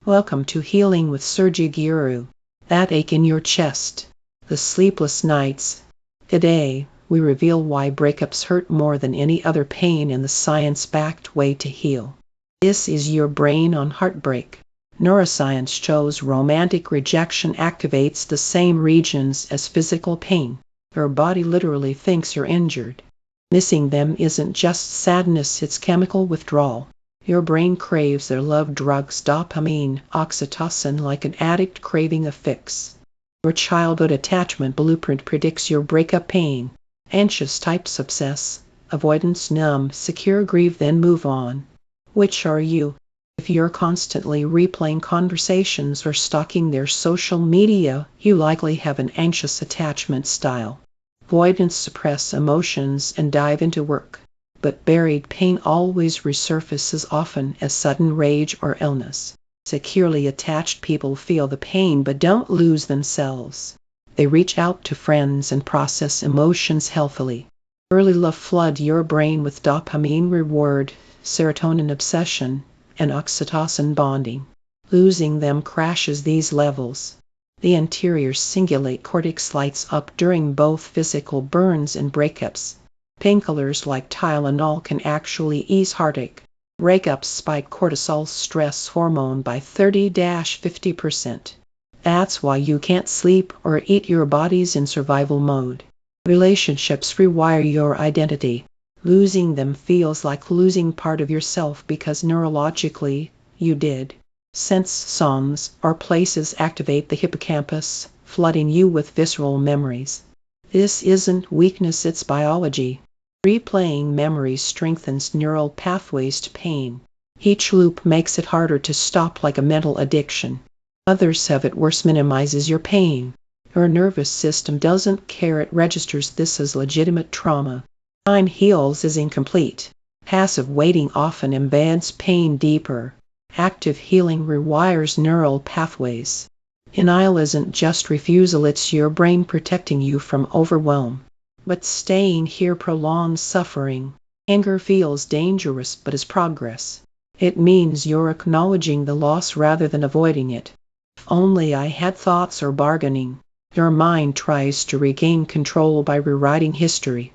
Welcome to Healing with Sergi Guru. That ache in your chest. The sleepless nights. Today, we reveal why breakups hurt more than any other pain and the science-backed way to heal. This is your brain on heartbreak. Neuroscience shows romantic rejection activates the same regions as physical pain. Your body literally thinks you're injured. Missing them isn't just sadness, it's chemical withdrawal. Your brain craves their love drugs, dopamine, oxytocin, like an addict craving a fix. Your childhood attachment blueprint predicts your breakup pain. Anxious types obsess, avoidance numb, secure grieve then move on. Which are you? If you're constantly replaying conversations or stalking their social media, you likely have an anxious attachment style. Avoidance suppress emotions and dive into work. But buried pain always resurfaces, often as sudden rage or illness. Securely attached people feel the pain but don't lose themselves. They reach out to friends and process emotions healthily. Early love flood your brain with dopamine reward, serotonin obsession, and oxytocin bonding. Losing them crashes these levels. The anterior cingulate cortex lights up during both physical burns and breakups. Painkillers like Tylenol can actually ease heartache. Breakups spike cortisol, stress hormone, by 30–50%. That's why you can't sleep or eat. Your body's in survival mode. Relationships rewire your identity. Losing them feels like losing part of yourself because neurologically, you did. Scents, songs, or places activate the hippocampus, flooding you with visceral memories. This isn't weakness, it's biology. Replaying memories strengthens neural pathways to pain. Each loop makes it harder to stop, like a mental addiction. Others have it worse, minimizes your pain. Your nervous system doesn't care, it registers this as legitimate trauma. Time heals is incomplete. Passive waiting often embeds pain deeper. Active healing rewires neural pathways. Denial isn't just refusal, it's your brain protecting you from overwhelm. But staying here prolongs suffering. Anger feels dangerous but is progress. It means you're acknowledging the loss rather than avoiding it. If only I had thoughts or bargaining. Your mind tries to regain control by rewriting history.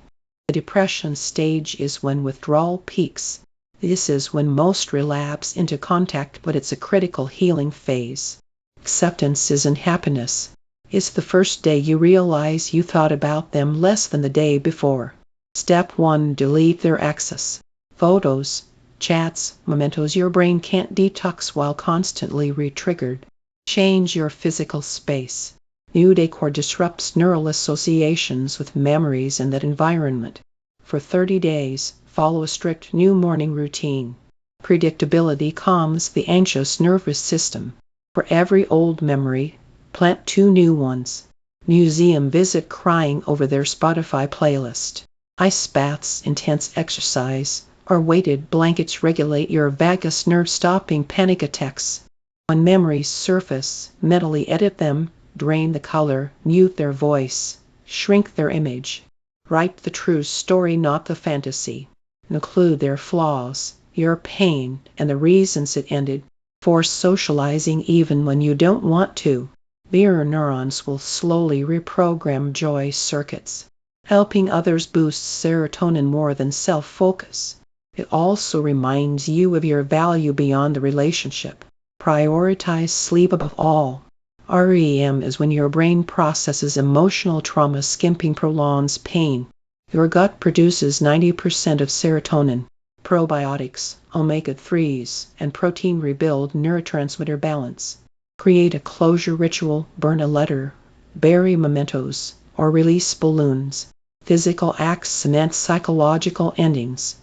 The depression stage is when withdrawal peaks. This is when most relapse into contact, but it's a critical healing phase. Acceptance isn't happiness. It's the first day you realize you thought about them less than the day before. Step 1. Delete their access. Photos, chats, mementos. Your brain can't detox while constantly re-triggered. Change your physical space. New decor disrupts neural associations with memories in that environment. For 30 days, follow a strict new morning routine. Predictability calms the anxious nervous system. For every old memory, plant 2 new ones. Museum visit, crying over their Spotify playlist. Ice baths, intense exercise, or weighted blankets regulate your vagus nerve, stopping panic attacks. When memories surface, mentally edit them, drain the color, mute their voice, shrink their image. Write the true story, not the fantasy. Include their flaws, your pain, and the reasons it ended. Force socializing even when you don't want to. Mirror neurons will slowly reprogram joy circuits. Helping others boosts serotonin more than self-focus. It also reminds you of your value beyond the relationship. Prioritize sleep above all. REM is when your brain processes emotional trauma. Skimping prolongs pain. Your gut produces 90% of serotonin. Probiotics, omega-3s, and protein rebuild neurotransmitter balance. Create a closure ritual, burn a letter, bury mementos, or release balloons. Physical acts cement psychological endings.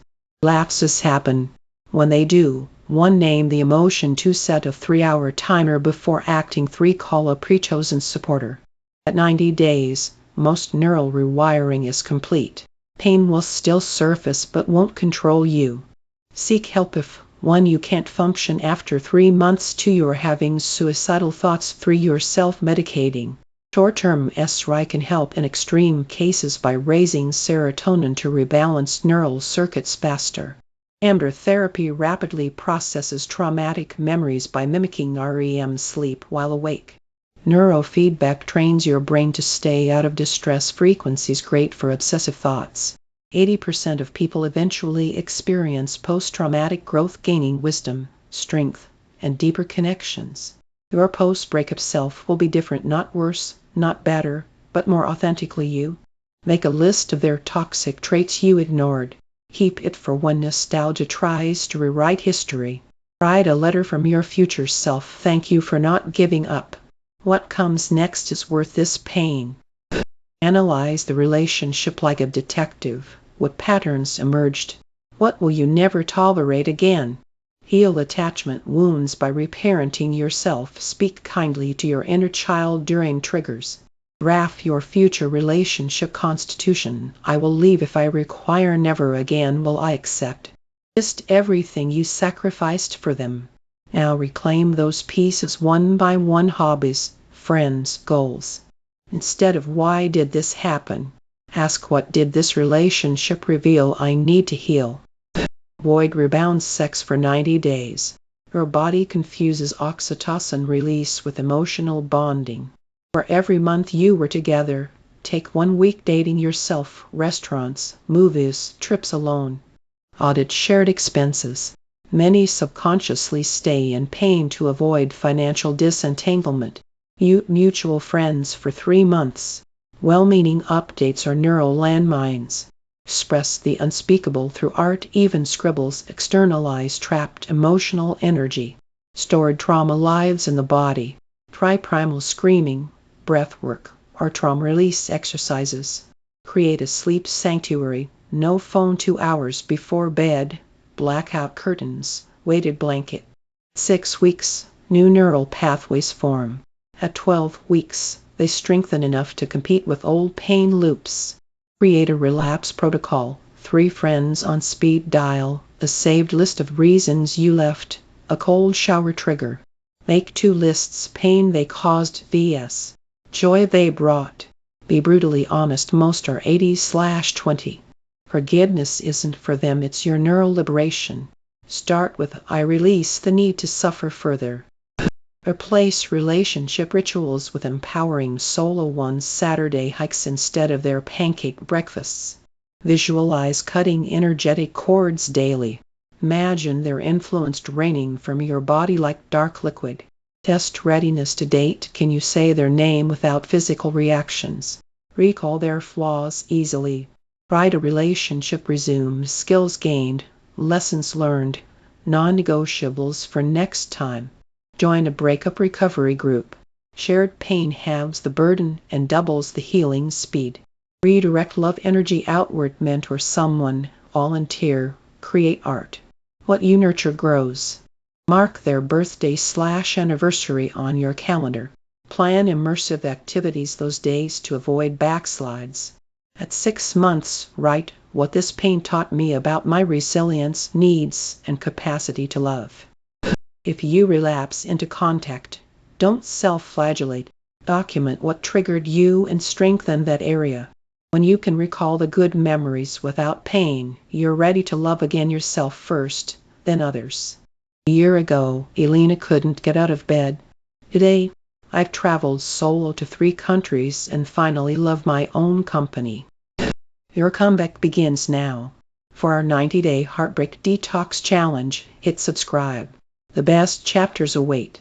Lapses happen. When they do, 1. Name the emotion. 2. Set a 3-hour timer before acting. 3. Call a pre-chosen supporter. At 90 days, most neural rewiring is complete. Pain will still surface but won't control you. Seek help if 1. You can't function after 3 months. 2. You're having suicidal thoughts. 3. You're self-medicating. Short-term SRI can help in extreme cases by raising serotonin to rebalance neural circuits faster. Amber therapy rapidly processes traumatic memories by mimicking REM sleep while awake. Neurofeedback trains your brain to stay out of distress frequencies great for obsessive thoughts. 80% of people eventually experience post-traumatic growth, gaining wisdom, strength, and deeper connections. Your post-breakup self will be different, not worse, not better, but more authentically you. Make a list of their toxic traits you ignored. Keep it for when nostalgia tries to rewrite history. Write a letter from your future self. Thank you for not giving up. What comes next is worth this pain. Analyze the relationship like a detective. What patterns emerged? What will you never tolerate again? Heal attachment wounds by reparenting yourself. Speak kindly to your inner child during triggers. Draft your future relationship constitution. I will leave if I require, never again will I accept. List everything you sacrificed for them. Now reclaim those pieces one by one. Hobbies, friends, goals. Instead of why did this happen? Ask what did this relationship reveal I need to heal. Avoid rebound sex for 90 days. Your body confuses oxytocin release with emotional bonding. For every month you were together, take 1 week dating yourself. Restaurants, movies, trips alone. Audit shared expenses. Many subconsciously stay in pain to avoid financial disentanglement. Mute mutual friends for 3 months. Well-meaning updates are neural landmines. Express the unspeakable through art, even scribbles. Externalize trapped emotional energy. Stored trauma lives in the body. Try primal screaming, breathwork, or trauma release exercises. Create a sleep sanctuary. No phone 2 hours before bed. Blackout curtains. Weighted blanket. 6 weeks, new neural pathways form. At 12 weeks, they strengthen enough to compete with old pain loops. Create a relapse protocol. 3 friends on speed dial. A saved list of reasons you left. A cold shower trigger. Make 2 lists: pain they caused vs. joy they brought. Be brutally honest, most are 80/20. Forgiveness isn't for them, it's your neural liberation. Start with I release the need to suffer further. Replace relationship rituals with empowering solo ones. Saturday hikes instead of their pancake breakfasts. Visualize cutting energetic cords daily. Imagine their influence draining from your body like dark liquid. Test readiness to date. Can you say their name without physical reactions? Recall their flaws easily. Write a relationship resume. Skills gained, lessons learned, non-negotiables for next time. Join a breakup recovery group. Shared pain halves the burden and doubles the healing speed. Redirect love energy outward. Mentor someone. Volunteer. Create art. What you nurture grows. Mark their birthday/anniversary on your calendar. Plan immersive activities those days to avoid backslides. At 6 months, write what this pain taught me about my resilience, needs, and capacity to love. If you relapse into contact, don't self-flagellate. Document what triggered you and strengthen that area. When you can recall the good memories without pain, you're ready to love again, yourself first, then others. A year ago, Elena couldn't get out of bed. Today, I've traveled solo to 3 countries and finally love my own company. Your comeback begins now. For our 90-day Heartbreak Detox Challenge, hit subscribe. The best chapters await.